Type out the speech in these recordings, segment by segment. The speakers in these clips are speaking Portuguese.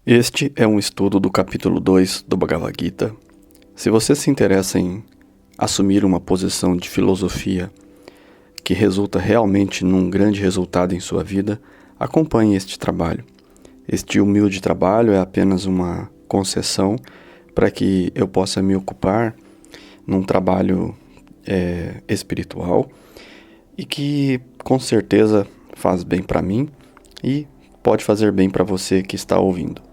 Este é um estudo do capítulo 2 do Bhagavad Gita. Se você se interessa em assumir uma posição de filosofia que resulta realmente num grande resultado em sua vida, acompanhe este trabalho. Este humilde trabalho é apenas uma concessão para que eu possa me ocupar num trabalho espiritual e que com certeza faz bem para mim e pode fazer bem para você que está ouvindo.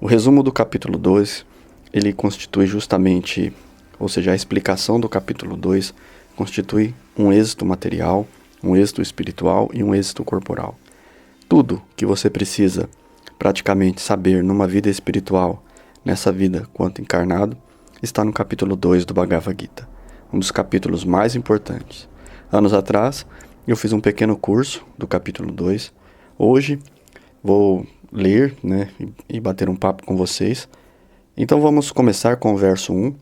O resumo do capítulo 2, ele constitui justamente, ou seja, a explicação do capítulo 2 constitui um êxito material, um êxito espiritual e um êxito corporal. Tudo que você precisa praticamente saber numa vida espiritual, nessa vida quanto encarnado, está no capítulo 2 do Bhagavad Gita, um dos capítulos mais importantes. Anos atrás, eu fiz um pequeno curso do capítulo 2. Hoje, vou ler, e bater um papo com vocês. Então vamos começar com o verso 1.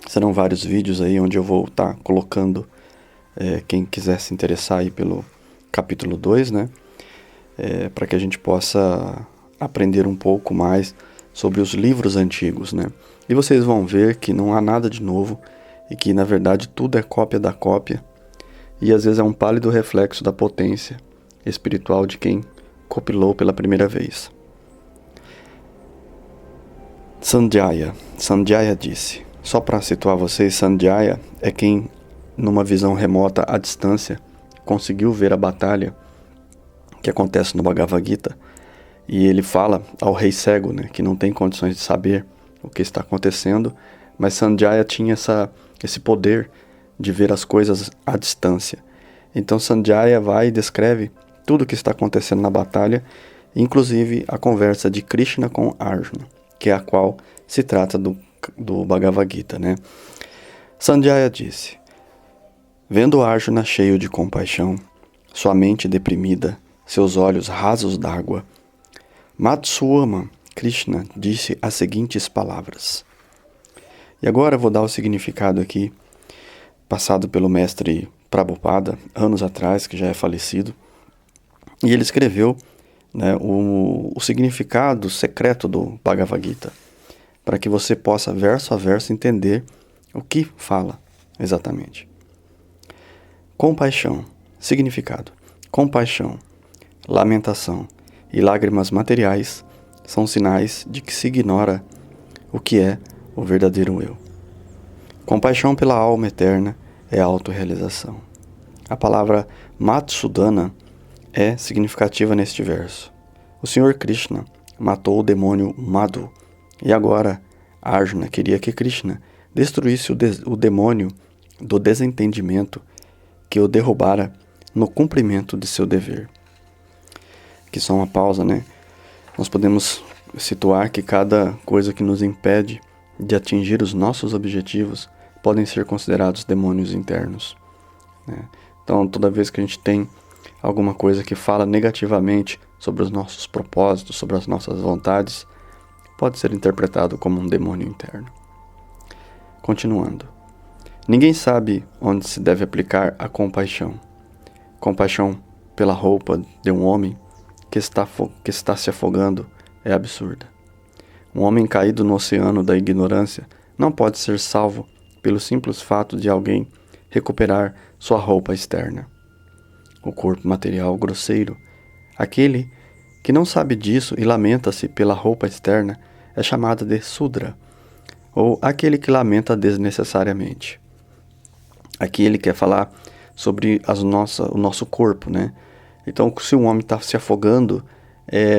Serão vários vídeos aí onde eu vou estar colocando quem quiser se interessar aí pelo capítulo 2, para que a gente possa aprender um pouco mais sobre os livros antigos, E vocês vão ver que não há nada de novo e que na verdade tudo é cópia da cópia e às vezes é um pálido reflexo da potência espiritual de quem copilou pela primeira vez. Sanjaya disse. Só para situar vocês, Sanjaya é quem, numa visão remota à distância, conseguiu ver a batalha que acontece no Bhagavad Gita, e ele fala ao rei cego, que não tem condições de saber o que está acontecendo, mas Sanjaya tinha esse poder de ver as coisas à distância. Então Sanjaya vai e descreve tudo o que está acontecendo na batalha, inclusive a conversa de Krishna com Arjuna, que é a qual se trata do Bhagavad Gita, Sanjaya disse: vendo Arjuna cheio de compaixão, sua mente deprimida, seus olhos rasos d'água, Matswama Krishna disse as seguintes palavras. E agora eu vou dar o significado aqui, passado pelo mestre Prabhupada, anos atrás, que já é falecido. E ele escreveu o significado secreto do Bhagavad Gita, para que você possa, verso a verso, entender o que fala exatamente. Compaixão, significado. Compaixão, lamentação e lágrimas materiais são sinais de que se ignora o que é o verdadeiro eu. Compaixão pela alma eterna é a autorrealização. A palavra Matsudana é significativa neste verso. O Senhor Krishna matou o demônio Madhu, e agora Arjuna queria que Krishna destruísse o demônio do desentendimento que o derrubara no cumprimento de seu dever. Aqui só uma pausa, Nós podemos situar que cada coisa que nos impede de atingir os nossos objetivos podem ser considerados demônios internos. Então, toda vez que a gente tem alguma coisa que fala negativamente sobre os nossos propósitos, sobre as nossas vontades, pode ser interpretado como um demônio interno. Continuando. Ninguém sabe onde se deve aplicar a compaixão. Compaixão pela roupa de um homem que está se afogando é absurda. Um homem caído no oceano da ignorância não pode ser salvo pelo simples fato de alguém recuperar sua roupa externa. O corpo material grosseiro, aquele que não sabe disso e lamenta-se pela roupa externa, é chamado de Sudra, ou aquele que lamenta desnecessariamente. Aqui ele quer falar sobre o nosso corpo, Então, se um homem está se afogando,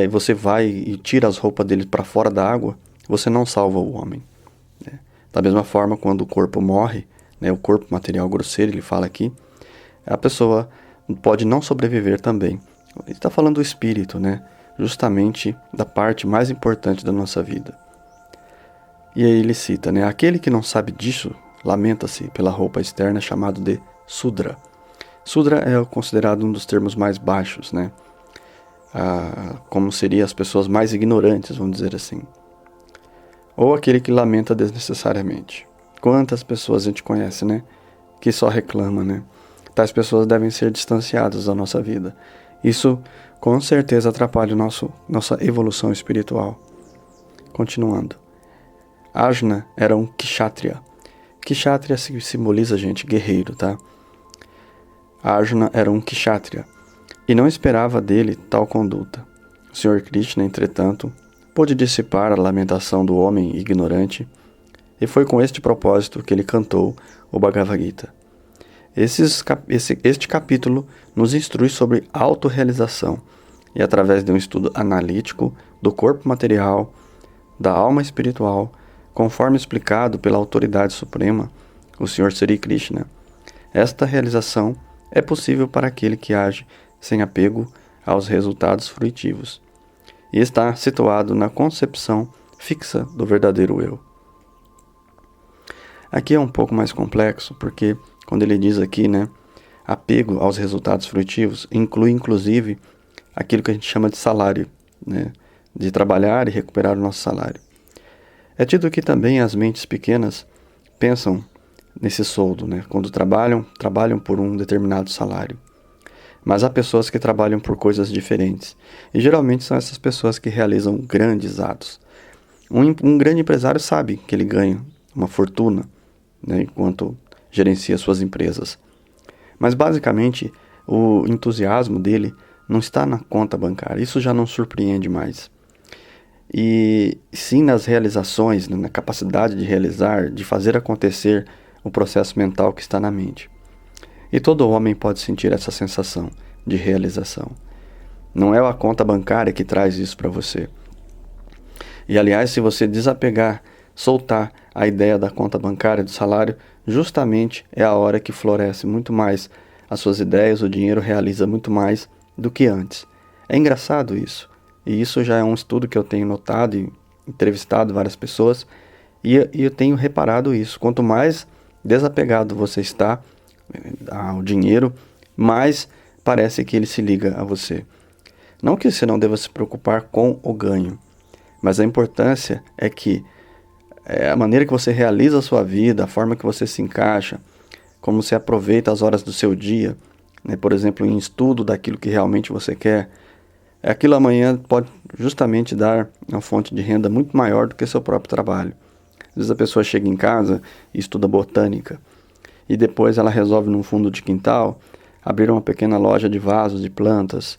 você vai e tira as roupas dele para fora da água, você não salva o homem. Da mesma forma, quando o corpo morre, o corpo material grosseiro, ele fala aqui, a pessoa pode não sobreviver também. Ele está falando do espírito, justamente da parte mais importante da nossa vida. E aí ele cita, aquele que não sabe disso, lamenta-se pela roupa externa, chamado de Sudra. Sudra é considerado um dos termos mais baixos, como seriam as pessoas mais ignorantes, vamos dizer assim. Ou aquele que lamenta desnecessariamente. Quantas pessoas a gente conhece, que só reclama, Tais pessoas devem ser distanciadas da nossa vida. Isso com certeza atrapalha nossa evolução espiritual. Continuando. Arjuna era um kshatriya. Kshatriya simboliza, gente, guerreiro, tá? Arjuna era um kshatriya e não esperava dele tal conduta. O Senhor Krishna, entretanto, pôde dissipar a lamentação do homem ignorante e foi com este propósito que ele cantou o Bhagavad Gita. Este capítulo nos instrui sobre autorrealização e, através de um estudo analítico do corpo material, da alma espiritual, conforme explicado pela autoridade suprema, o Senhor Sri Krishna, esta realização é possível para aquele que age sem apego aos resultados fruitivos e está situado na concepção fixa do verdadeiro eu. Aqui é um pouco mais complexo, porque quando ele diz aqui, apego aos resultados fruitivos, inclui inclusive aquilo que a gente chama de salário, de trabalhar e recuperar o nosso salário. É tido que também as mentes pequenas pensam nesse soldo, quando trabalham por um determinado salário. Mas há pessoas que trabalham por coisas diferentes, e geralmente são essas pessoas que realizam grandes atos. Um grande empresário sabe que ele ganha uma fortuna, enquanto gerencia suas empresas. Mas basicamente o entusiasmo dele não está na conta bancária, isso já não surpreende mais. E sim nas realizações, na capacidade de realizar, de fazer acontecer o processo mental que está na mente. E todo homem pode sentir essa sensação de realização. Não é a conta bancária que traz isso para você. E aliás, se você desapegar, soltar a ideia da conta bancária, do salário, justamente é a hora que floresce muito mais as suas ideias, o dinheiro realiza muito mais do que antes. É engraçado isso. E isso já é um estudo que eu tenho notado e entrevistado várias pessoas, e eu tenho reparado isso. Quanto mais desapegado você está ao dinheiro, mais parece que ele se liga a você. Não que você não deva se preocupar com o ganho, mas a importância é que a maneira que você realiza a sua vida, a forma que você se encaixa, como você aproveita as horas do seu dia, por exemplo, em estudo daquilo que realmente você quer, aquilo amanhã pode justamente dar uma fonte de renda muito maior do que seu próprio trabalho. Às vezes a pessoa chega em casa e estuda botânica, e depois ela resolve num fundo de quintal abrir uma pequena loja de vasos de plantas,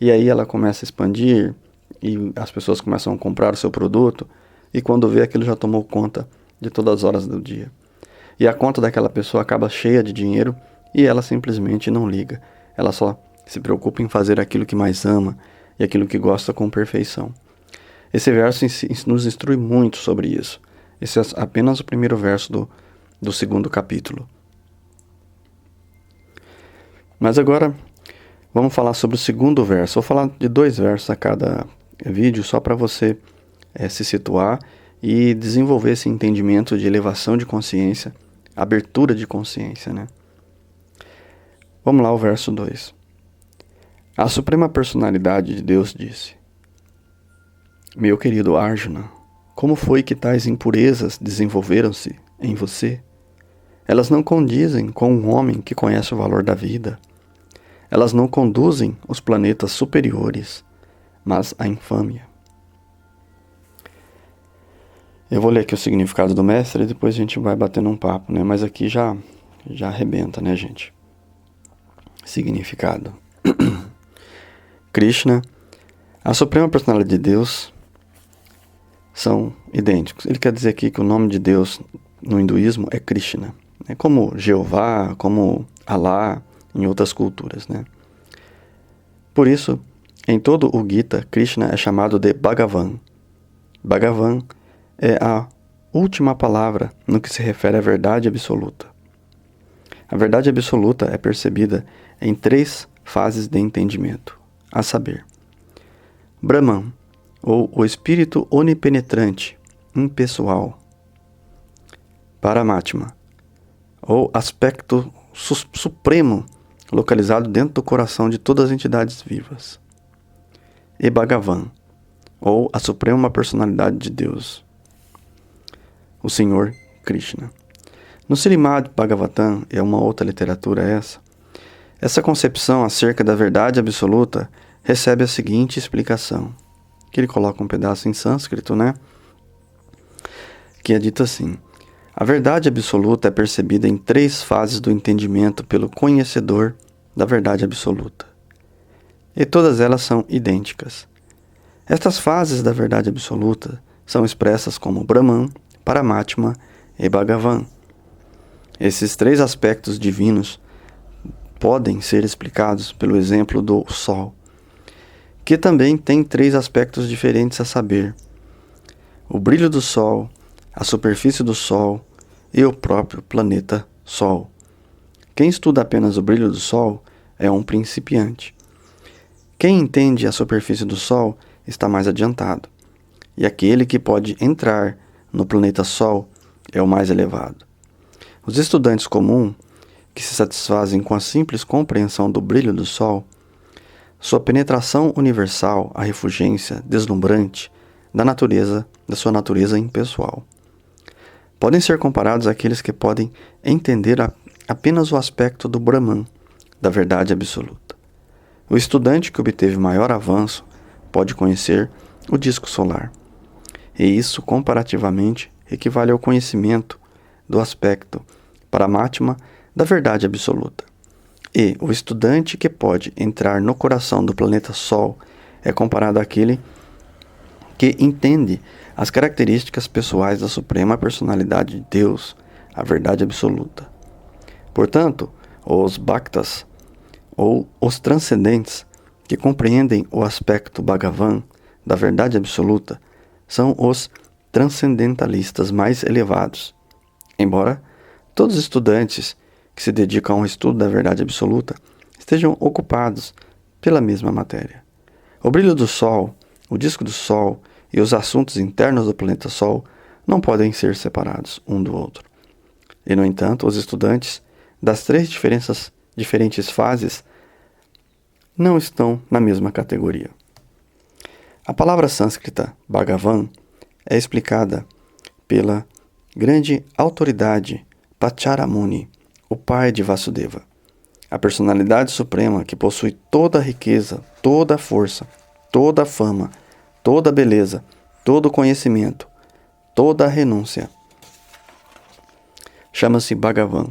e aí ela começa a expandir, e as pessoas começam a comprar o seu produto, e quando vê, aquilo já tomou conta de todas as horas do dia. E a conta daquela pessoa acaba cheia de dinheiro, e ela simplesmente não liga. Ela só se preocupa em fazer aquilo que mais ama, e aquilo que gosta com perfeição. Esse verso nos instrui muito sobre isso. Esse é apenas o primeiro verso do segundo capítulo. Mas agora vamos falar sobre o segundo verso. Vou falar de 2 versos a cada vídeo, só para você se situar e desenvolver esse entendimento de elevação de consciência, abertura de consciência, Vamos lá, o verso 2. A Suprema Personalidade de Deus disse: Meu querido Arjuna, como foi que tais impurezas desenvolveram-se em você? Elas não condizem com um homem que conhece o valor da vida. Elas não conduzem os planetas superiores, mas a infâmia. Eu vou ler aqui o significado do mestre e depois a gente vai batendo um papo, Mas aqui já arrebenta, gente? Significado. Krishna, a Suprema Personalidade de Deus, são idênticos. Ele quer dizer aqui que o nome de Deus no hinduísmo é Krishna. É como Jeová, como Alá, em outras culturas, Por isso, em todo o Gita, Krishna é chamado de Bhagavan. Bhagavan é a última palavra no que se refere à verdade absoluta. A verdade absoluta é percebida em 3 fases de entendimento, a saber, Brahman, ou o espírito onipenetrante, impessoal, Paramatma, ou aspecto supremo localizado dentro do coração de todas as entidades vivas, e Bhagavan, ou a Suprema Personalidade de Deus, o Senhor Krishna. No Srimad Bhagavatam, é uma outra literatura essa concepção acerca da verdade absoluta recebe a seguinte explicação, que ele coloca um pedaço em sânscrito, né? Que é dito assim: a verdade absoluta é percebida em 3 fases do entendimento pelo conhecedor da verdade absoluta. E todas elas são idênticas. Estas fases da verdade absoluta são expressas como Brahman, Paramatma e Bhagavan. Esses 3 aspectos divinos podem ser explicados pelo exemplo do Sol, que também tem 3 aspectos diferentes, a saber, o brilho do Sol, a superfície do Sol e o próprio planeta Sol. Quem estuda apenas o brilho do Sol é um principiante. Quem entende a superfície do Sol está mais adiantado, e aquele que pode entrar no planeta Sol é o mais elevado. Os estudantes comuns, que se satisfazem com a simples compreensão do brilho do Sol, sua penetração universal, a refulgência deslumbrante da sua natureza impessoal, podem ser comparados àqueles que podem entender apenas o aspecto do Brahman, da verdade absoluta. O estudante que obteve maior avanço pode conhecer o disco solar, e isso comparativamente equivale ao conhecimento do aspecto Paramatma da verdade absoluta. E o estudante que pode entrar no coração do planeta Sol é comparado àquele que entende as características pessoais da Suprema Personalidade de Deus, a verdade absoluta. Portanto, os Bhaktas, ou os transcendentes, que compreendem o aspecto Bhagavan da verdade absoluta, são os transcendentalistas mais elevados. Embora todos os estudantes que se dedicam ao estudo da verdade absoluta estejam ocupados pela mesma matéria. O brilho do Sol, o disco do Sol e os assuntos internos do planeta Sol não podem ser separados um do outro. E, no entanto, os estudantes das 3 diferentes fases não estão na mesma categoria. A palavra sânscrita Bhagavan é explicada pela grande autoridade Pacharamuni, o pai de Vasudeva, a personalidade suprema que possui toda a riqueza, toda a força, toda a fama, toda a beleza, todo o conhecimento, toda a renúncia. Chama-se Bhagavan.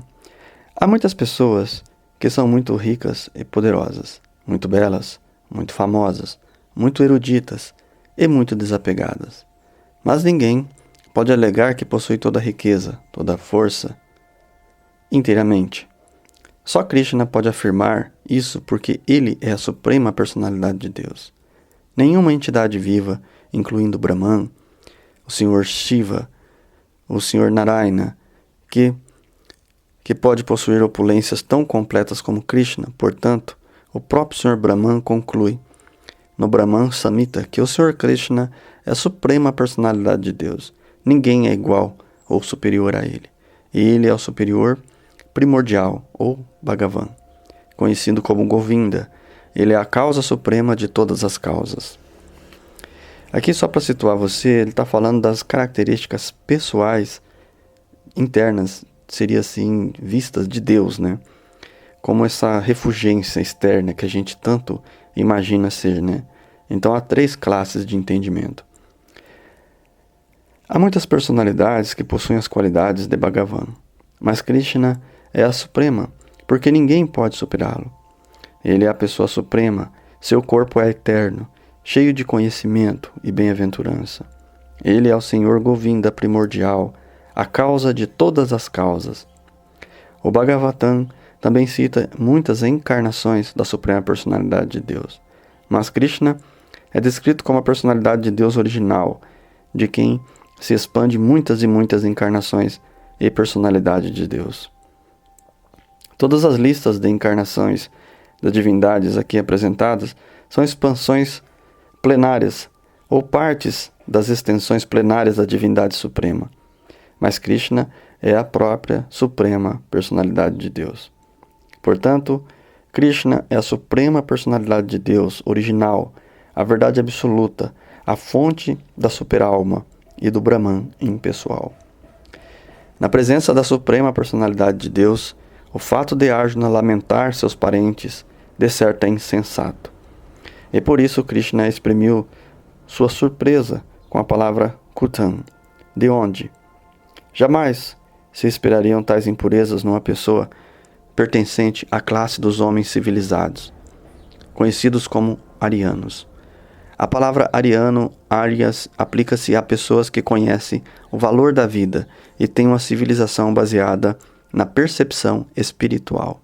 Há muitas pessoas que são muito ricas e poderosas, muito belas, muito famosas, muito eruditas e muito desapegadas. Mas ninguém pode alegar que possui toda a riqueza, toda a força, inteiramente. Só Krishna pode afirmar isso porque ele é a suprema personalidade de Deus. Nenhuma entidade viva, incluindo Brahman, o Senhor Shiva, o Senhor Narayana, que pode possuir opulências tão completas como Krishna. Portanto, o próprio Senhor Brahman conclui no Brahman Samhita que o Senhor Krishna é a suprema personalidade de Deus. Ninguém é igual ou superior a ele. E ele é o superior primordial, ou Bhagavan, conhecido como Govinda. Ele é a causa suprema de todas as causas. Aqui, só para situar você, ele está falando das características pessoais internas, seria assim, vistas de Deus, né? Como essa refulgência externa que a gente tanto imagina ser, né? Então, há 3 classes de entendimento. Há muitas personalidades que possuem as qualidades de Bhagavan, mas Krishna é a suprema, porque ninguém pode superá-lo. Ele é a pessoa suprema, seu corpo é eterno, cheio de conhecimento e bem-aventurança. Ele é o Senhor Govinda primordial, a causa de todas as causas. O Bhagavatam também cita muitas encarnações da Suprema Personalidade de Deus, mas Krishna é descrito como a personalidade de Deus original, de quem se expande muitas e muitas encarnações e personalidade de Deus. Todas as listas de encarnações das divindades aqui apresentadas são expansões plenárias ou partes das extensões plenárias da divindade suprema. Mas Krishna é a própria suprema personalidade de Deus. Portanto, Krishna é a suprema personalidade de Deus original, a verdade absoluta, a fonte da superalma e do Brahman impessoal. Na presença da suprema personalidade de Deus, o fato de Arjuna lamentar seus parentes de certo é insensato. E por isso Krishna exprimiu sua surpresa com a palavra kutam. De onde? Jamais se esperariam tais impurezas numa pessoa pertencente à classe dos homens civilizados, conhecidos como arianos. A palavra ariano, Arias, aplica-se a pessoas que conhecem o valor da vida e têm uma civilização baseada na percepção espiritual.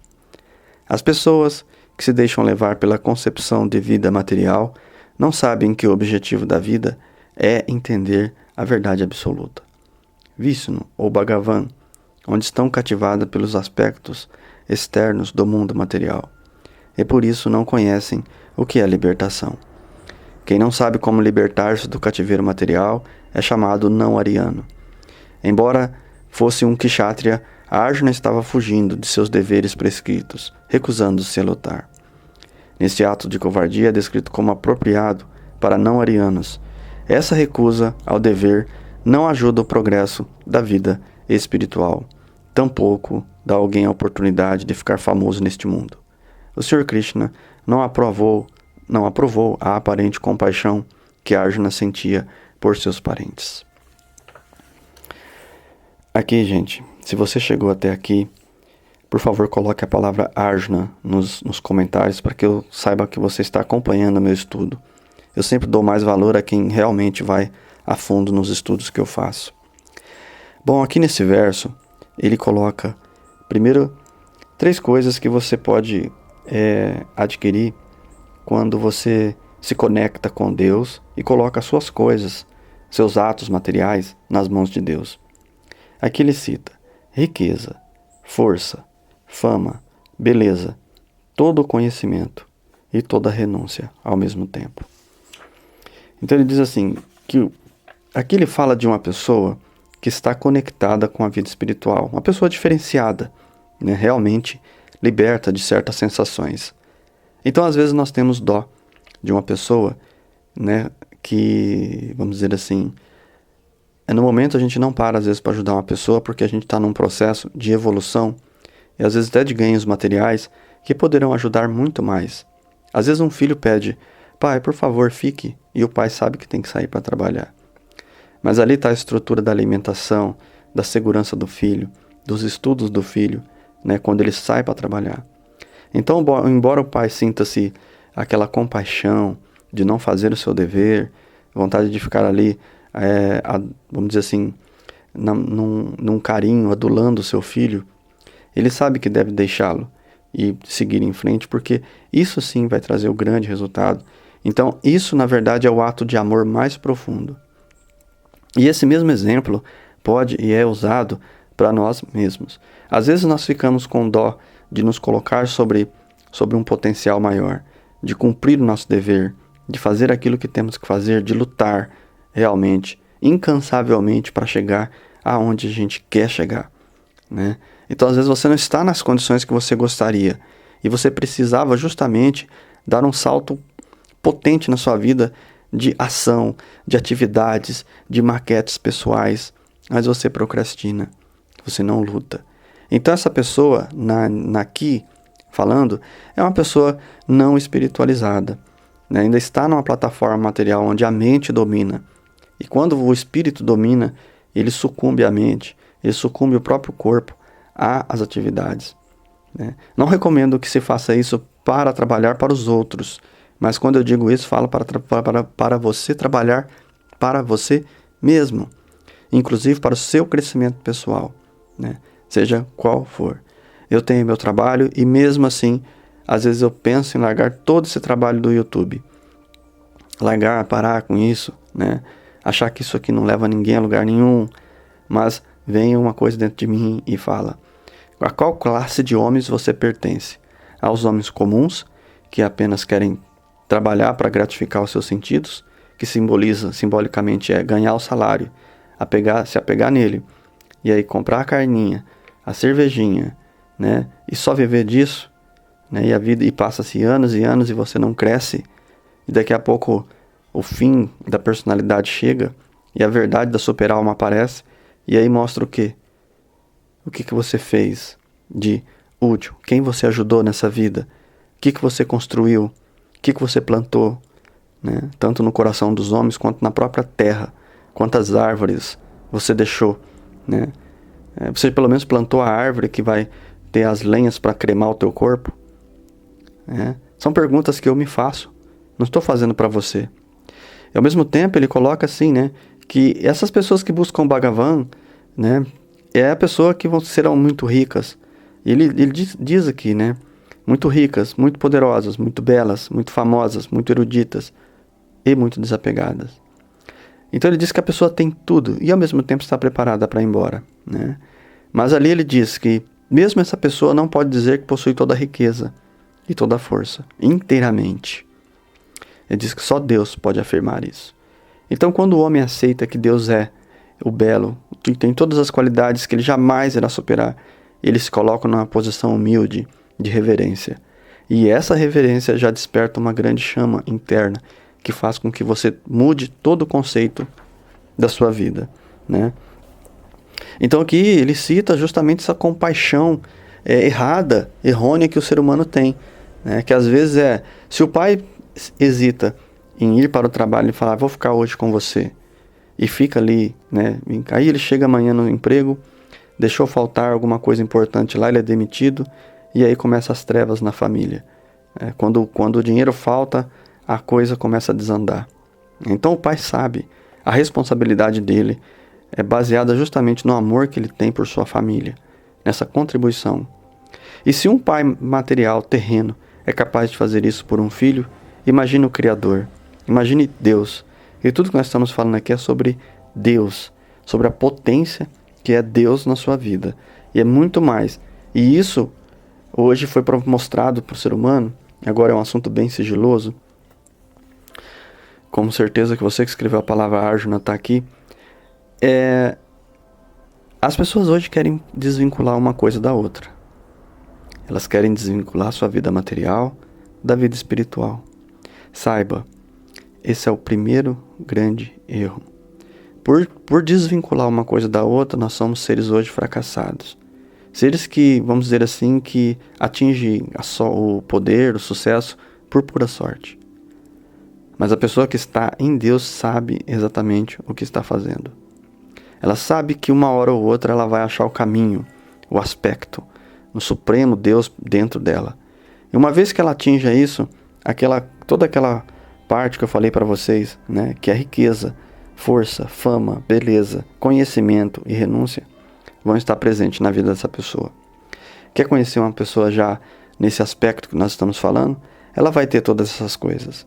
As pessoas que se deixam levar pela concepção de vida material não sabem que o objetivo da vida é entender a verdade absoluta. Vishnu ou Bhagavan, onde estão cativadas pelos aspectos externos do mundo material, e por isso não conhecem o que é libertação. Quem não sabe como libertar-se do cativeiro material é chamado não-ariano. Embora fosse um kshatriya, Arjuna estava fugindo de seus deveres prescritos, recusando-se a lutar. Neste ato de covardia é descrito como apropriado para não-arianos. Essa recusa ao dever não ajuda o progresso da vida espiritual, tampouco dá alguém a oportunidade de ficar famoso neste mundo. O Sr. Krishna não aprovou a aparente compaixão que Arjuna sentia por seus parentes. Aqui, gente, se você chegou até aqui, por favor, coloque a palavra Arjuna nos comentários para que eu saiba que você está acompanhando o meu estudo. Eu sempre dou mais valor a quem realmente vai a fundo nos estudos que eu faço. Bom, aqui nesse verso, ele coloca, primeiro, 3 coisas que você pode adquirir quando você se conecta com Deus e coloca suas coisas, seus atos materiais nas mãos de Deus. Aqui ele cita riqueza, força, fama, beleza, todo o conhecimento e toda a renúncia ao mesmo tempo. Então ele diz assim, que aqui ele fala de uma pessoa que está conectada com a vida espiritual, uma pessoa diferenciada, né, realmente liberta de certas sensações. Então, às vezes, nós temos dó de uma pessoa, né, que, vamos dizer assim, no momento a gente não para, às vezes, para ajudar uma pessoa, porque a gente está num processo de evolução, e às vezes até de ganhos materiais, que poderão ajudar muito mais. Às vezes um filho pede, pai, por favor, fique, e o pai sabe que tem que sair para trabalhar. Mas ali está a estrutura da alimentação, da segurança do filho, dos estudos do filho, né, quando ele sai para trabalhar. Então, embora o pai sinta-se aquela compaixão de não fazer o seu dever, vontade de ficar ali, vamos dizer assim, num carinho, adulando o seu filho, ele sabe que deve deixá-lo e seguir em frente, porque isso sim vai trazer o grande resultado. Então, isso na verdade é o ato de amor mais profundo. E esse mesmo exemplo pode e é usado para nós mesmos. Às vezes nós ficamos com dó de nos colocar sobre um potencial maior, de cumprir o nosso dever, de fazer aquilo que temos que fazer, de lutar realmente, incansavelmente para chegar aonde a gente quer chegar, né? Então às vezes você não está nas condições que você gostaria e você precisava justamente dar um salto potente na sua vida de ação, de atividades, de maquetes pessoais, mas você procrastina, você não luta. Então essa pessoa, aqui falando, é uma pessoa não espiritualizada, né? Ainda está numa plataforma material onde a mente domina. E quando o espírito domina, ele sucumbe à mente, ele sucumbe o próprio corpo às atividades, né? Não recomendo que se faça isso para trabalhar para os outros, mas quando eu digo isso, falo para você trabalhar para você mesmo, inclusive para o seu crescimento pessoal, né? Seja qual for. Eu tenho meu trabalho e mesmo assim, às vezes eu penso em largar todo esse trabalho do YouTube. Parar com isso, né? Achar que isso aqui não leva ninguém a lugar nenhum, mas vem uma coisa dentro de mim e fala: a qual classe de homens você pertence? Aos homens comuns, que apenas querem trabalhar para gratificar os seus sentidos, que simbolicamente é ganhar o salário, se apegar nele, e aí comprar a carninha, a cervejinha, né? E só viver disso, né? E passa-se anos e anos e você não cresce, e daqui a pouco o fim da personalidade chega e a verdade da super-alma aparece, e aí mostra o quê? O que você fez de útil? Quem você ajudou nessa vida? O que você construiu? O que você plantou, né? Tanto no coração dos homens quanto na própria terra. Quantas árvores você deixou, né? Você pelo menos plantou a árvore que vai ter as lenhas para cremar o teu corpo? São perguntas que eu me faço. Não estou fazendo para você. E ao mesmo tempo ele coloca assim, né? Que essas pessoas que buscam Bhagavan, né? É a pessoa que serão muito ricas. Ele diz aqui, né? Muito ricas, muito poderosas, muito belas, muito famosas, muito eruditas e muito desapegadas. Então ele diz que a pessoa tem tudo e ao mesmo tempo está preparada para ir embora, né? Mas ali ele diz que mesmo essa pessoa não pode dizer que possui toda a riqueza e toda a força, inteiramente. Ele diz que só Deus pode afirmar isso. Então quando o homem aceita que Deus é o belo, que tem todas as qualidades que ele jamais irá superar, ele se coloca numa posição humilde de reverência. E essa reverência já desperta uma grande chama interna que faz com que você mude todo o conceito da sua vida, né? Então aqui ele cita justamente essa compaixão errada, errônea que o ser humano tem, né? Que às vezes se o pai hesita em ir para o trabalho e falar, vou ficar hoje com você, e fica ali, né? Aí ele chega amanhã no emprego, deixou faltar alguma coisa importante lá, ele é demitido, e aí começam as trevas na família. Quando o dinheiro falta, a coisa começa a desandar. Então o pai sabe, a responsabilidade dele é baseada justamente no amor que ele tem por sua família, nessa contribuição. E se um pai material, terreno, é capaz de fazer isso por um filho, imagine o Criador, imagine Deus. E tudo que nós estamos falando aqui é sobre Deus, sobre a potência que é Deus na sua vida. E é muito mais. E isso hoje foi mostrado para o ser humano, agora é um assunto bem sigiloso, com certeza que você que escreveu a palavra Arjuna está aqui. As pessoas hoje querem desvincular uma coisa da outra. Elas querem desvincular sua vida material da vida espiritual. Saiba, esse é o primeiro grande erro. Por desvincular uma coisa da outra, nós somos seres hoje fracassados. Seres que, vamos dizer assim, que atingem o poder, o sucesso, por pura sorte. Mas a pessoa que está em Deus sabe exatamente o que está fazendo. Ela sabe que uma hora ou outra ela vai achar o caminho, o aspecto, no Supremo Deus dentro dela. E uma vez que ela atinja isso, toda aquela parte que eu falei para vocês, né, que é riqueza, força, fama, beleza, conhecimento e renúncia, vão estar presentes na vida dessa pessoa. Quer conhecer uma pessoa já nesse aspecto que nós estamos falando? Ela vai ter todas essas coisas.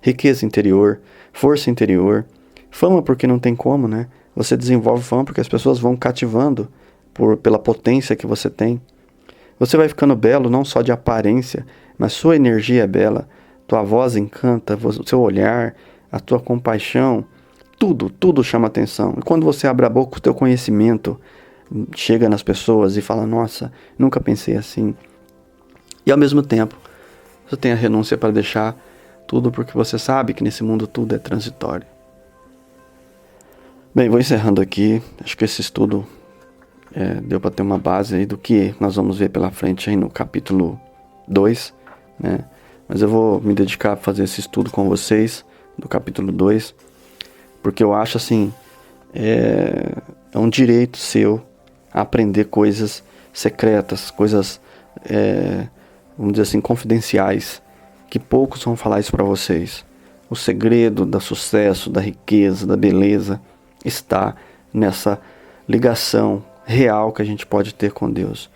Riqueza interior, força interior, fama porque não tem como, né? Você desenvolve fama porque as pessoas vão cativando pela potência que você tem. Você vai ficando belo não só de aparência, mas sua energia é bela, tua voz encanta, o seu olhar, a tua compaixão, tudo chama atenção. E quando você abre a boca, o teu conhecimento chega nas pessoas e fala, nossa, nunca pensei assim. E ao mesmo tempo, você tem a renúncia para deixar tudo porque você sabe que nesse mundo tudo é transitório. Bem, vou encerrando aqui. Acho que esse estudo deu para ter uma base aí do que nós vamos ver pela frente aí no capítulo 2, né? Mas eu vou me dedicar a fazer esse estudo com vocês do capítulo 2, porque eu acho assim, é um direito seu aprender coisas secretas, coisas, vamos dizer assim, confidenciais, que poucos vão falar isso para vocês. O segredo do sucesso, da riqueza, da beleza está nessa ligação real que a gente pode ter com Deus.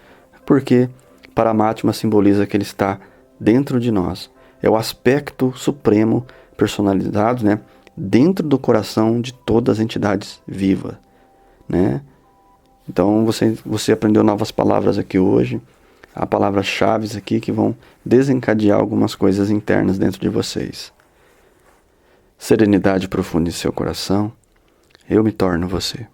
Porque Paramatma simboliza que Ele está dentro de nós. É o aspecto supremo personalizado, né, dentro do coração de todas as entidades vivas, né? Então você aprendeu novas palavras aqui hoje, há palavras-chave aqui que vão desencadear algumas coisas internas dentro de vocês. Serenidade profunda em seu coração, eu me torno você.